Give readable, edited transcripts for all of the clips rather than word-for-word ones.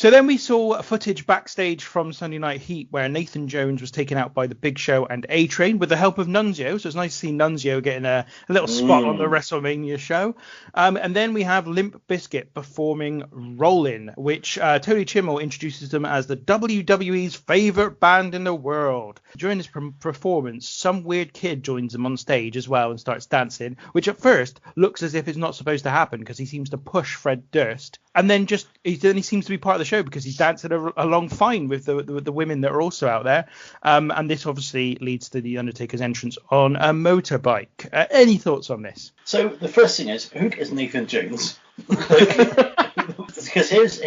So then we saw footage backstage from Sunday Night Heat where Nathan Jones was taken out by the Big Show and A-Train with the help of Nunzio. So it's nice to see Nunzio getting a little spot on the WrestleMania show. And then we have Limp Bizkit performing Rollin', which Tony Chimmel introduces them as the WWE's favorite band in the world. During this performance, some weird kid joins them on stage as well and starts dancing, which at first looks as if it's not supposed to happen because he seems to push Fred Durst. And then he seems to be part of the show because he's dancing along fine with the women that are also out there. And this obviously leads to the Undertaker's entrance on a motorbike. Any thoughts on this? So the first thing is, who is Nathan Jones? Because here's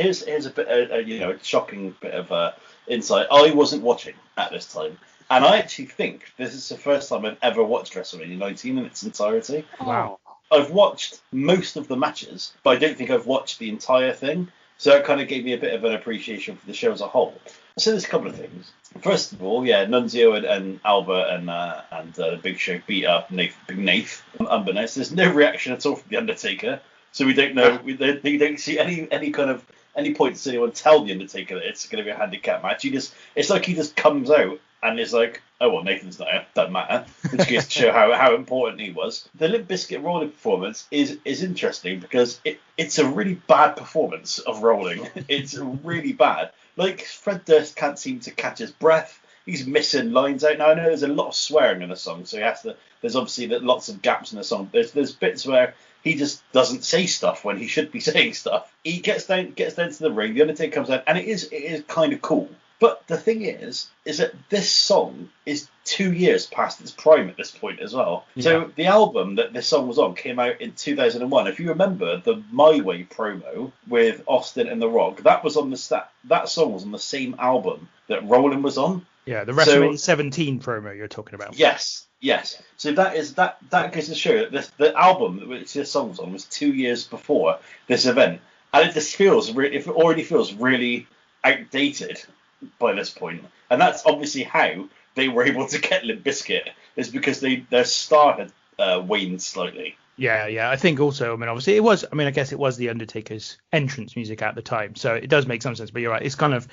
a bit, a shocking bit of insight. I wasn't watching at this time, and I actually think this is the first time I've ever watched WrestleMania 19 in its entirety. Wow. I've watched most of the matches, but I don't think I've watched the entire thing. So it kind of gave me a bit of an appreciation for the show as a whole. So there's a couple of things. First of all, Nunzio and Albert and the Big Show beat up Big Nath. Unbeknownst, there's no reaction at all from the Undertaker, so we don't know. We don't see any point to anyone tell the Undertaker that it's going to be a handicap match. It's like he just comes out and is like, oh well, Nathan's not here, doesn't matter, which goes to show how important he was. The Limp Bizkit Rolling performance is interesting because it's a really bad performance of Rolling. It's really bad. Like, Fred Durst can't seem to catch his breath. He's missing lines out. Now, I know there's a lot of swearing in the song, so there's obviously lots of gaps in the song. There's bits where he just doesn't say stuff when he should be saying stuff. He gets down to the ring, the Undertaker comes out, and it is kind of cool. But the thing is that this song is 2 years past its prime at this point as well. Yeah. So the album that this song was on came out in 2001. If you remember the My Way promo with Austin and The Rock, that song was on the same album that Rollin' was on. Yeah, the WrestleMania 17 promo you're talking about. Yes. So that goes to show that the album which this song was on was 2 years before this event, and it already feels really outdated by this point. And that's obviously how they were able to get Limp Bizkit, is because their star had waned slightly. Yeah. I think also, obviously I guess it was the Undertaker's entrance music at the time, so it does make some sense. But you're right, it's kind of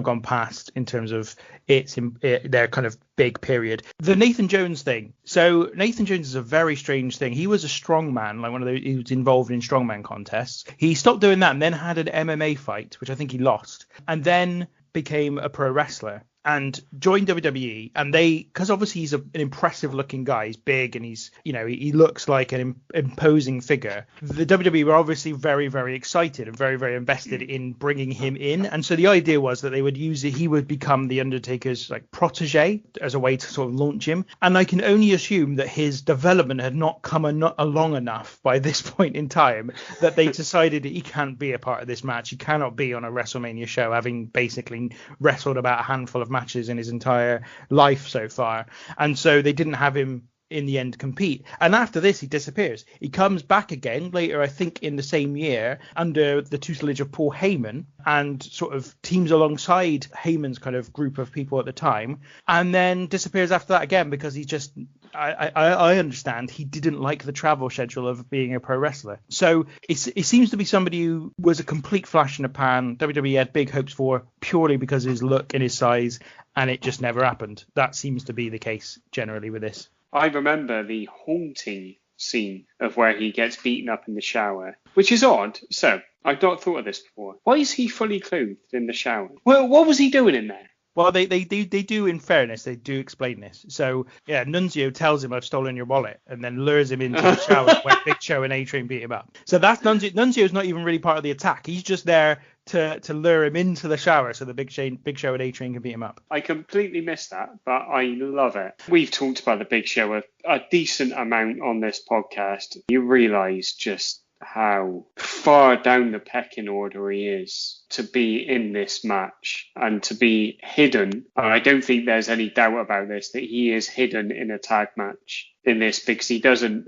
gone past in terms of their kind of big period. The Nathan Jones thing. So Nathan Jones is a very strange thing. He was a strongman, like one of those. He was involved in strongman contests. He stopped doing that and then had an MMA fight, which I think he lost, and then became a pro wrestler and joined WWE. And because obviously he's an impressive looking guy, he's big and he looks like an imposing figure. The WWE were obviously very, very excited and very, very invested in bringing him in. And so the idea was that they would he would become the Undertaker's like protege as a way to sort of launch him. And I can only assume that his development had not come along enough by this point in time that they decided that he can't be a part of this match. He cannot be on a WrestleMania show, having basically wrestled about a handful of matches in his entire life so far. And so they didn't have him in the end compete. And after this, he disappears. He comes back again later, I think in the same year, under the tutelage of Paul Heyman, and sort of teams alongside Heyman's kind of group of people at the time, and then disappears after that again because he just, I understand, he didn't like the travel schedule of being a pro wrestler. So it seems to be somebody who was a complete flash in the pan. WWE had big hopes for purely because of his look and his size, and it just never happened. That seems to be the case generally with this. I remember the haunting scene of where he gets beaten up in the shower, which is odd. So, I've not thought of this before. Why is he fully clothed in the shower? Well, what was he doing in there? Well, they do, in fairness, they do explain this. So, yeah, Nunzio tells him, I've stolen your wallet, and then lures him into the shower when Big Show and A-Train beat him up. So that's Nunzio's not even really part of the attack. He's just there to lure him into the shower so the Big Show and A-Train can beat him up. I completely missed that, but I love it. We've talked about the Big Show a decent amount on this podcast. You realise just how far down the pecking order he is to be in this match and to be hidden. I don't think there's any doubt about this, that he is hidden in a tag match in this, because he doesn't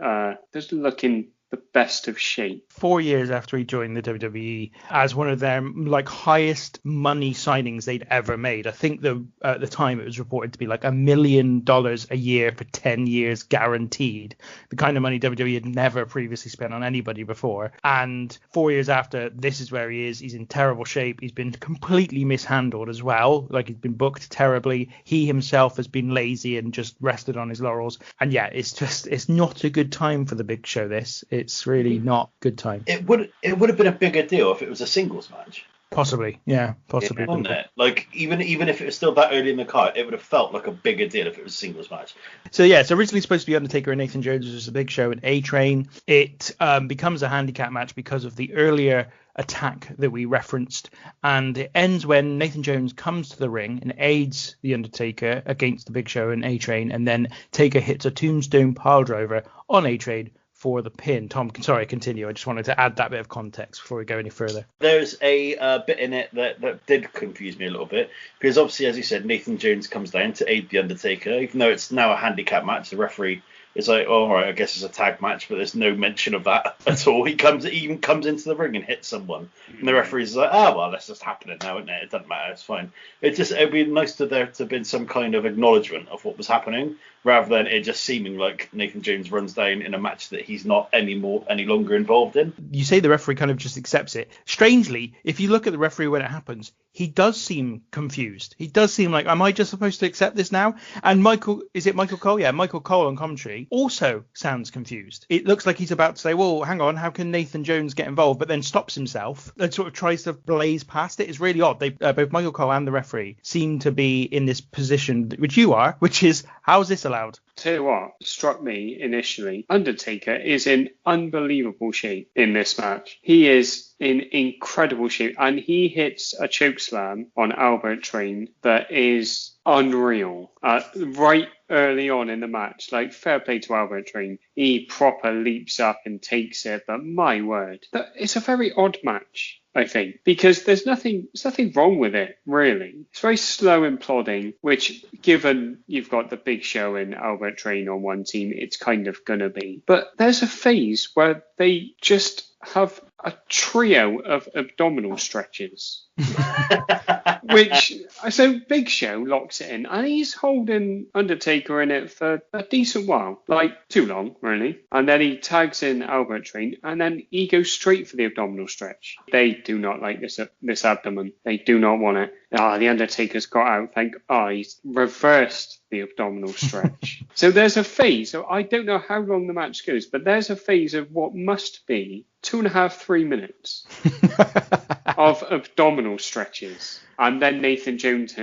look in the best of shape. 4 years after he joined the WWE as one of their like highest money signings they'd ever made. I think at the time it was reported to be like $1 million a year for 10 years guaranteed. The kind of money WWE had never previously spent on anybody before. And 4 years after, this is where he is. He's in terrible shape. He's been completely mishandled as well. Like, he's been booked terribly. He himself has been lazy and just rested on his laurels. And yeah, it's not a good time for the Big Show. It's really not a good time. It would have been a bigger deal if it was a singles match. Possibly. Wouldn't it? Like, even if it was still that early in the card, it would have felt like a bigger deal if it was a singles match. So yeah, it's originally supposed to be Undertaker and Nathan Jones versus the Big Show and A-Train. It becomes a handicap match because of the earlier attack that we referenced, and it ends when Nathan Jones comes to the ring and aids the Undertaker against the Big Show and A-Train, and then Taker hits a tombstone piledriver on A-Train for the pin. Tom, sorry, continue. I just wanted to add that bit of context before we go any further. There's a bit in it that did confuse me a little bit, because obviously, as you said, Nathan Jones comes down to aid the Undertaker, even though it's now a handicap match. The referee is like, oh, all right, I guess it's a tag match, but there's no mention of that at all. He even comes into the ring and hits someone, and the referee's like, well, that's just happening now, isn't it? It doesn't matter, it's fine. It'd be nice to there to have been some kind of acknowledgement of what was happening, rather than it just seeming like Nathan Jones runs down in a match that he's not any longer involved in. You say the referee kind of just accepts it. Strangely, if you look at the referee when it happens, he does seem confused. He does seem like, am I just supposed to accept this now? And Michael Cole? Yeah, Michael Cole on commentary also sounds confused. It looks like he's about to say, well, hang on, how can Nathan Jones get involved? But then stops himself and sort of tries to blaze past it. It's really odd. They both Michael Cole and the referee seem to be in this position, which you are, which is, how is this allowed? Tell you what struck me initially, Undertaker is in unbelievable shape in this match. He is in incredible shape, and he hits a chokeslam on Albert Train that is unreal right early on in the match. Like, fair play to Albert Train. He proper leaps up and takes it, but my word, it's a very odd match, I think, because there's nothing wrong with it, really. It's very slow and plodding, which, given you've got the Big Show and Albert Train on one team, it's kind of gonna be. But there's a phase where they just have a trio of abdominal stretches. So Big Show locks it in, and he's holding Undertaker in it for a decent while, like too long, really. And then he tags in Albert Train, and then he goes straight for the abdominal stretch. They do not like this abdomen. They do not want it. The Undertaker's got out. He's reversed the abdominal stretch. So there's a phase. So I don't know how long the match goes, but there's a phase of what must be 2.5-3 minutes of abdominal stretches. And then Nathan Jones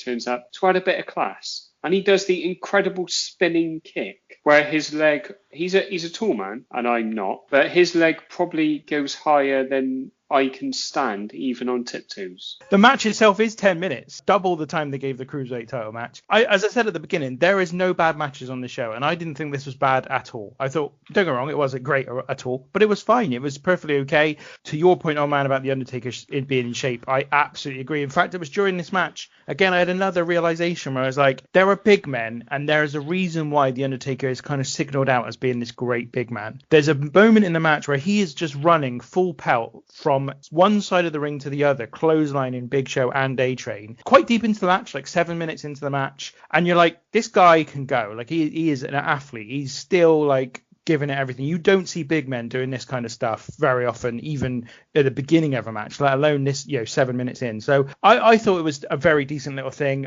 turns up to add a bit of class. And he does the incredible spinning kick where his leg, he's a tall man and I'm not, but his leg probably goes higher than I can stand, even on tiptoes. The match itself is 10 minutes, double the time they gave the Cruiserweight title match. As I said at the beginning, there is no bad matches on the show, and I didn't think this was bad at all. I thought, don't get me wrong, it wasn't great at all, but it was fine. It was perfectly okay. To your point, man, about the Undertaker being in shape, I absolutely agree. In fact, it was during this match, again, I had another realization where I was like, there are big men, and there is a reason why the Undertaker is kind of signaled out as being this great big man. There's a moment in the match where he is just running full pelt from one side of the ring to the other, clotheslining Big Show and A-Train, quite deep into the match, like 7 minutes into the match, and you're like, this guy can go. Like, he is an athlete. He's still like giving it everything. You don't see big men doing this kind of stuff very often, even at the beginning of a match, let alone this, 7 minutes in. So I thought it was a very decent little thing.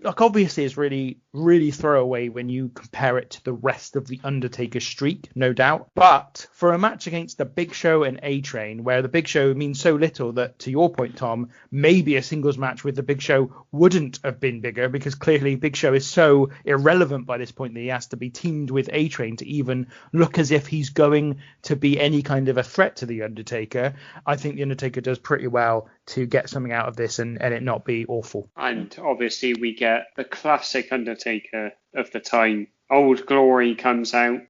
Obviously it's really, really throwaway when you compare it to the rest of the Undertaker streak, no doubt. But for a match against the Big Show and A-Train, where the Big Show means so little that, to your point, Tom, maybe a singles match with the Big Show wouldn't have been bigger, because clearly Big Show is so irrelevant by this point that he has to be teamed with A-Train to even look as if he's going to be any kind of a threat to the Undertaker. I think the Undertaker does pretty well to get something out of this and it not be awful. And obviously we get the classic Undertaker of the time. Old Glory comes out,